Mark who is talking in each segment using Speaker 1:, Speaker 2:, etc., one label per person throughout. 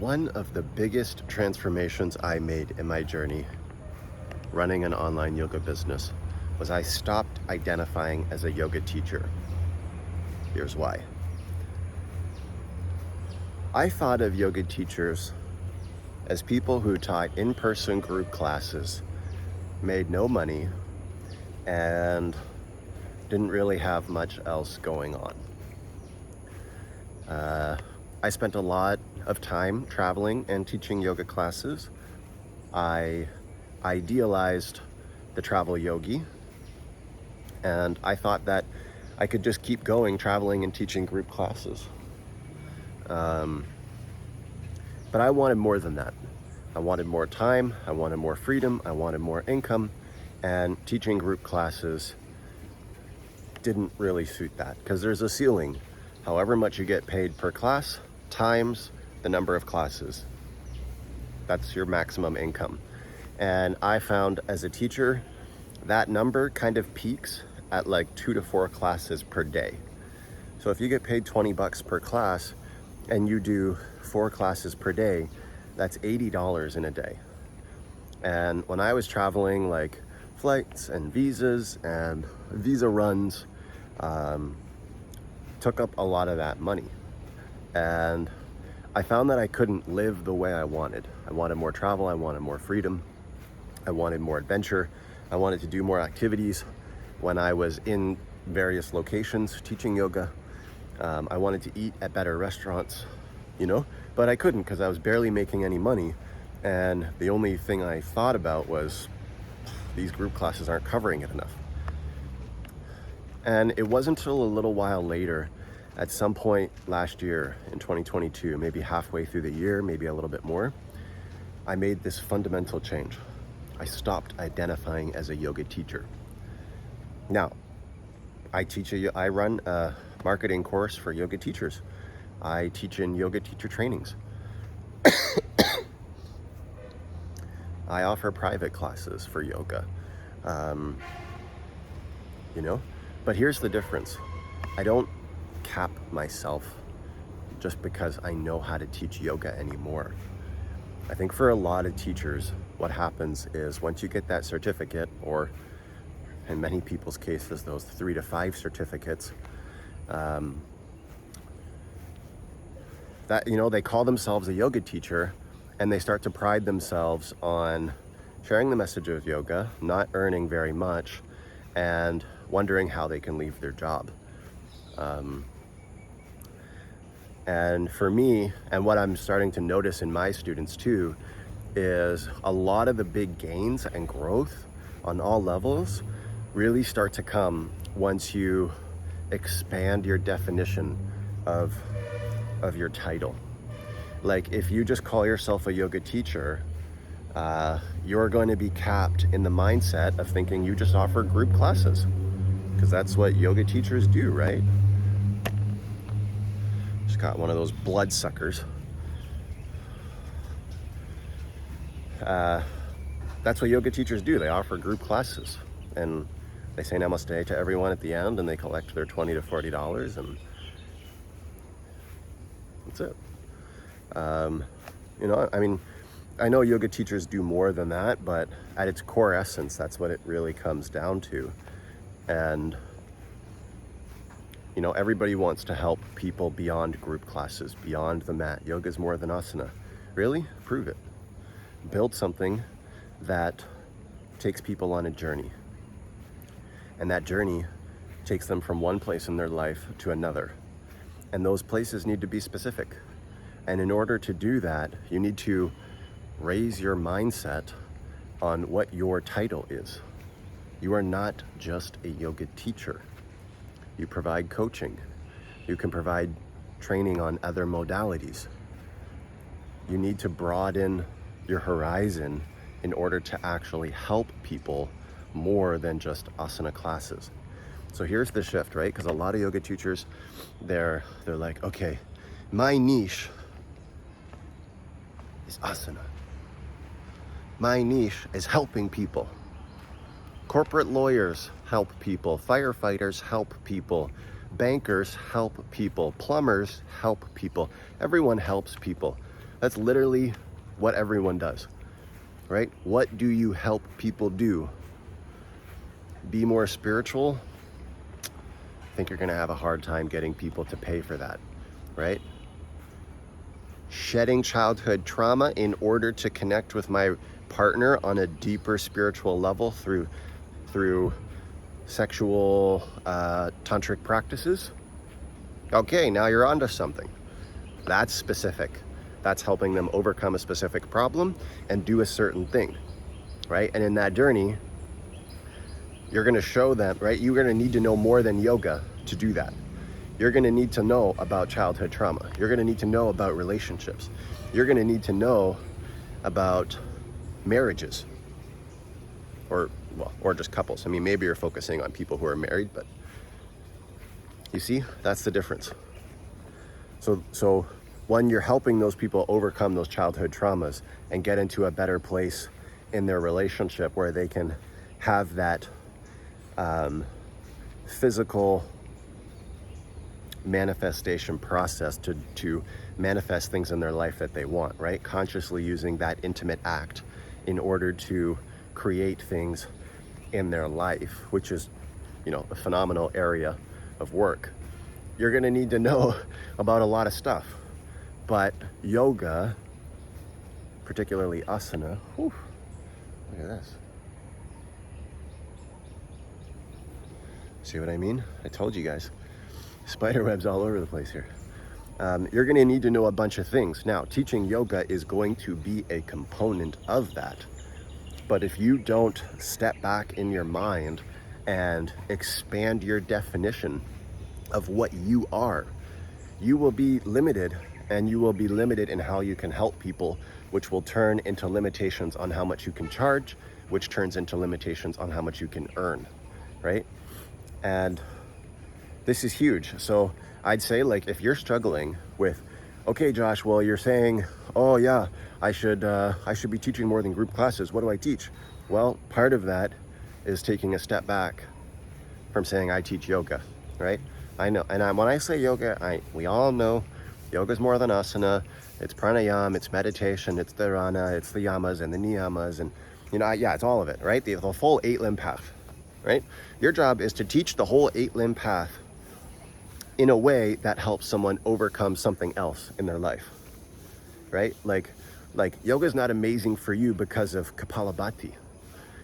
Speaker 1: One of the biggest transformations I made in my journey running an online yoga business was I stopped identifying as a yoga teacher. Here's why. I thought of yoga teachers as people who taught in-person group classes, made no money, and didn't really have much else going on. I spent a lot of time traveling and teaching yoga classes. I idealized the travel yogi, and I thought that I could just keep going traveling and teaching group classes. But I wanted more than that. I wanted more time, I wanted more freedom, I wanted more income, and teaching group classes didn't really suit that because there's a ceiling. However much you get paid per class times the number of classes. That's your maximum income. And I found as a teacher, that number kind of peaks at like 2 to 4 classes per day. So if you get paid $20 per class and you do 4 classes per day, that's $80 in a day. And when I was traveling, like flights and visas and visa runs, took up a lot of that money. And I found that I couldn't live the way I wanted. I wanted more travel, I wanted more freedom, I wanted more adventure, I wanted to do more activities when I was in various locations teaching yoga. I wanted to eat at better restaurants, but I couldn't because I was barely making any money. And the only thing I thought about was these group classes aren't covering it enough. And it wasn't until a little while later, at some point last year in 2022, maybe halfway through the year, maybe a little bit more, I made this fundamental change. I stopped identifying as a yoga teacher. Now, I run a marketing course for yoga teachers. I teach in yoga teacher trainings. I offer private classes for yoga. But here's the difference. I don't cap myself just because I know how to teach yoga anymore. I think for a lot of teachers, what happens is once you get that certificate, or in many people's cases, those 3 to 5 certificates, they call themselves a yoga teacher and they start to pride themselves on sharing the message of yoga, not earning very much, and wondering how they can leave their job. And for me, and what I'm starting to notice in my students too, is a lot of the big gains and growth on all levels really start to come once you expand your definition of your title. Like if you just call yourself a yoga teacher, you're going to be capped in the mindset of thinking you just offer group classes, because that's what yoga teachers do, right? Just got one of those blood suckers. That's what yoga teachers do. They offer group classes, and they say namaste to everyone at the end, and they collect their $20 to $40, and that's it. I know yoga teachers do more than that, but at its core essence, that's what it really comes down to. And everybody wants to help people beyond group classes, beyond the mat. Yoga is more than asana. Really? Prove it. Build something that takes people on a journey. And that journey takes them from one place in their life to another. And those places need to be specific. And in order to do that, you need to raise your mindset on what your title is. You are not just a yoga teacher. You provide coaching. You can provide training on other modalities. You need to broaden your horizon in order to actually help people more than just asana classes. So here's the shift, right? Because a lot of yoga teachers, they're like, okay, my niche is asana. My niche is helping people. Corporate lawyers help people, firefighters help people, bankers help people, plumbers help people. Everyone helps people. That's literally what everyone does, right? What do you help people do? Be more spiritual? I think you're gonna have a hard time getting people to pay for that, right? Shedding childhood trauma in order to connect with my partner on a deeper spiritual level through sexual tantric practices. Okay, now you're onto something. That's specific. That's helping them overcome a specific problem and do a certain thing, right? And in that journey, you're gonna show them, right? You're gonna need to know more than yoga to do that. You're gonna need to know about childhood trauma. You're gonna need to know about relationships. You're gonna need to know about marriages, or just couples. I mean, maybe you're focusing on people who are married, but you see, that's the difference. So one, you're helping those people overcome those childhood traumas and get into a better place in their relationship where they can have that physical manifestation process to manifest things in their life that they want, right? Consciously using that intimate act in order to create things in their life, which is, a phenomenal area of work. You're gonna need to know about a lot of stuff, but yoga, particularly asana, look at this. See what I mean? I told you guys. Spider webs all over the place here. You're gonna need to know a bunch of things. Now, teaching yoga is going to be a component of that. But if you don't step back in your mind and expand your definition of what you are, you will be limited, and you will be limited in how you can help people, which will turn into limitations on how much you can charge, which turns into limitations on how much you can earn, right? And this is huge. So I'd say, like, if you're struggling with, okay, Josh, well, you're saying, oh yeah, I should be teaching more than group classes. What do I teach? Well, part of that is taking a step back from saying I teach yoga, right? I know, and when I say yoga, we all know yoga is more than asana. It's pranayama, it's meditation, it's dharana, it's the yamas and the niyamas, and it's all of it, right? The full 8-limb path, right? Your job is to teach the whole 8-limb path in a way that helps someone overcome something else in their life, right? Like yoga is not amazing for you because of Kapalabhati,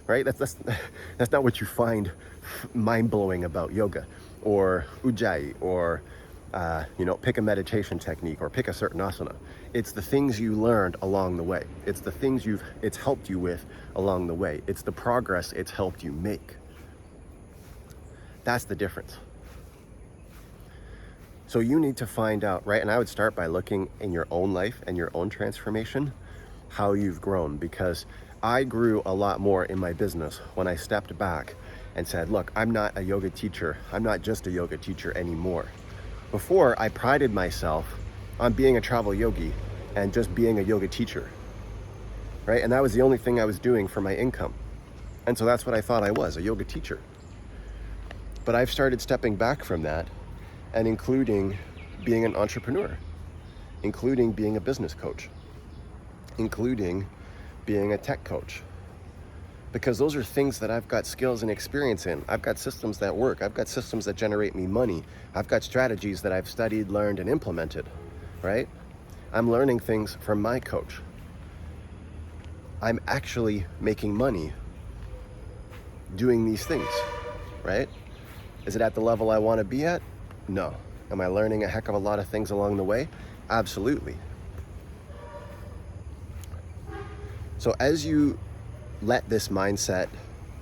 Speaker 1: right? That's not what you find mind-blowing about yoga, or Ujjayi, or pick a meditation technique or pick a certain asana. It's the things you learned along the way. It's the things it's helped you with along the way. It's the progress it's helped you make. That's the difference. So you need to find out, right? And I would start by looking in your own life and your own transformation, how you've grown, because I grew a lot more in my business when I stepped back and said, look, I'm not a yoga teacher. I'm not just a yoga teacher anymore. Before, I prided myself on being a travel yogi and just being a yoga teacher, right? And that was the only thing I was doing for my income. And so that's what I thought I was, a yoga teacher. But I've started stepping back from that and including being an entrepreneur, including being a business coach, including being a tech coach. Because those are things that I've got skills and experience in. I've got systems that work. I've got systems that generate me money. I've got strategies that I've studied, learned, and implemented, right? I'm learning things from my coach. I'm actually making money doing these things, right? Is it at the level I want to be at? No. Am I learning a heck of a lot of things along the way? Absolutely. So as you let this mindset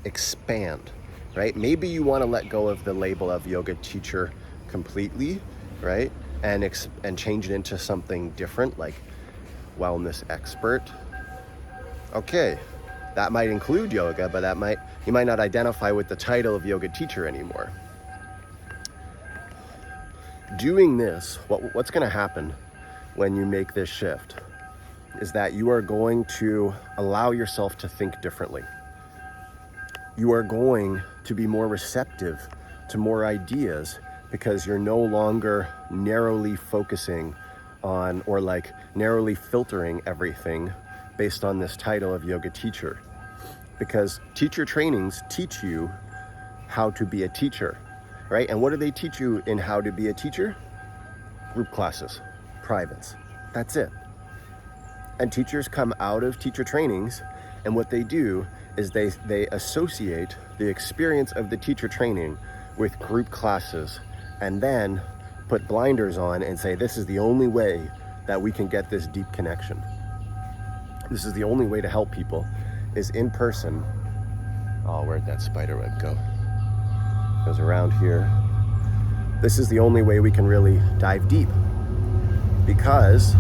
Speaker 1: expand, right? Maybe you want to let go of the label of yoga teacher completely, right? And change it into something different, like wellness expert. Okay, that might include yoga, but you might not identify with the title of yoga teacher anymore. Doing this, what's going to happen when you make this shift is that you are going to allow yourself to think differently. You are going to be more receptive to more ideas because you're no longer narrowly focusing on, or like narrowly filtering everything based on this title of yoga teacher. Because teacher trainings teach you how to be a teacher, right? And what do they teach you in how to be a teacher? Group classes, privates. That's it. And teachers come out of teacher trainings, and what they do is they associate the experience of the teacher training with group classes, and then put blinders on and say, this is the only way that we can get this deep connection. This is the only way to help people, is in person. Oh, where'd that spider web go? It goes around here. This is the only way we can really dive deep, because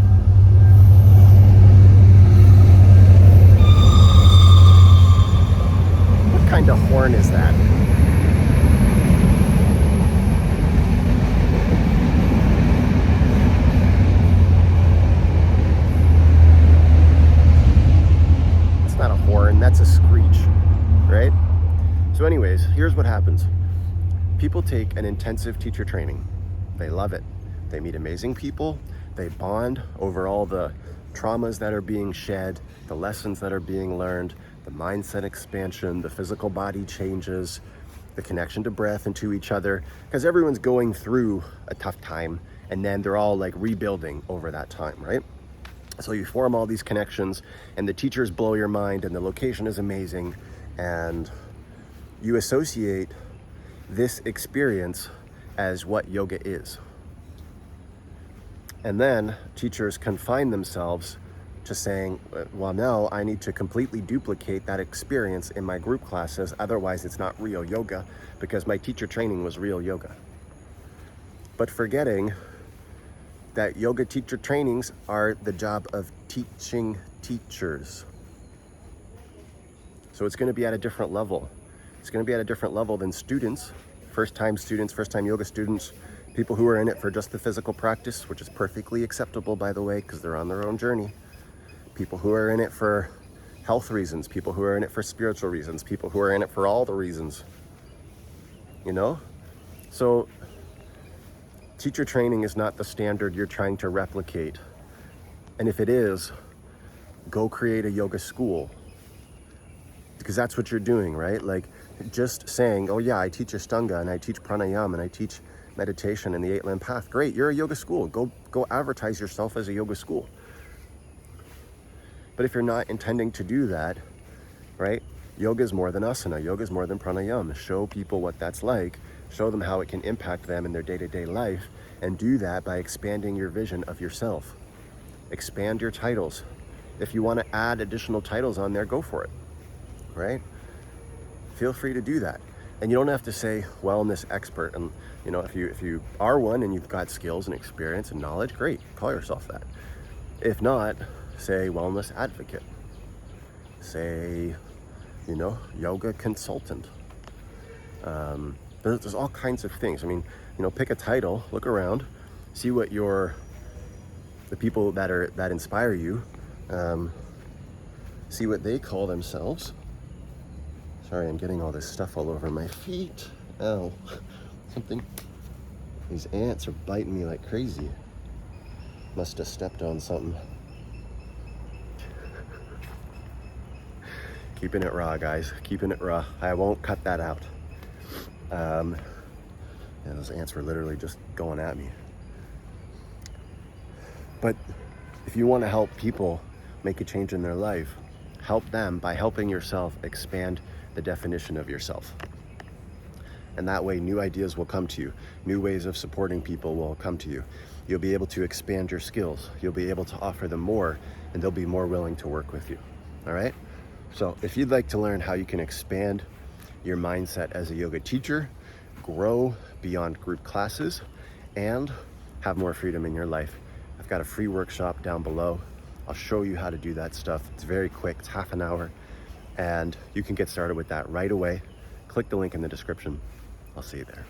Speaker 1: what kind of horn is that? It's not a horn, that's a screech, right? So anyways, here's what happens. People take an intensive teacher training. They love it. They meet amazing people. They bond over all the traumas that are being shed, the lessons that are being learned, the mindset expansion, the physical body changes, the connection to breath and to each other, because everyone's going through a tough time, and then they're all like rebuilding over that time, right? So you form all these connections, and the teachers blow your mind, and the location is amazing, and you associate this experience as what yoga is. And then teachers confine themselves to saying, well, no, I need to completely duplicate that experience in my group classes, otherwise it's not real yoga, because my teacher training was real yoga. But forgetting that yoga teacher trainings are the job of teaching teachers. So it's going to be at a different level. It's going to be at a different level than students, first-time yoga students, people who are in it for just the physical practice, which is perfectly acceptable, by the way, because they're on their own journey. People who are in it for health reasons, people who are in it for spiritual reasons, people who are in it for all the reasons, you know? So teacher training is not the standard you're trying to replicate. And if it is, go create a yoga school, because that's what you're doing, right? Like, just saying, oh yeah, I teach Ashtanga and I teach pranayama and I teach meditation and the 8-limb path. Great, you're a yoga school. Go advertise yourself as a yoga school. But if you're not intending to do that, right? Yoga is more than asana. Yoga is more than pranayama. Show people what that's like. Show them how it can impact them in their day-to-day life, and do that by expanding your vision of yourself. Expand your titles. If you want to add additional titles on there, go for it, right? Feel free to do that. And you don't have to say wellness expert. And you know, if you are one and you've got skills and experience and knowledge, great, call yourself that. If not, say wellness advocate. Say, you know, yoga consultant. There's all kinds of things. I mean, you know, pick a title, look around, see what the people that inspire you, see what they call themselves. Sorry, I'm getting all this stuff all over my feet. Ow, something. These ants are biting me like crazy. Must have stepped on something. Keeping it raw, guys, keeping it raw. I won't cut that out. Yeah, those ants were literally just going at me. But if you want to help people make a change in their life, help them by helping yourself expand the definition of yourself. And that way, new ideas will come to you. New ways of supporting people will come to you. You'll be able to expand your skills. You'll be able to offer them more, and they'll be more willing to work with you. All right? So if you'd like to learn how you can expand your mindset as a yoga teacher, grow beyond group classes, and have more freedom in your life, I've got a free workshop down below. I'll show you how to do that stuff. It's very quick, it's half an hour, and you can get started with that right away. Click the link in the description. I'll see you there.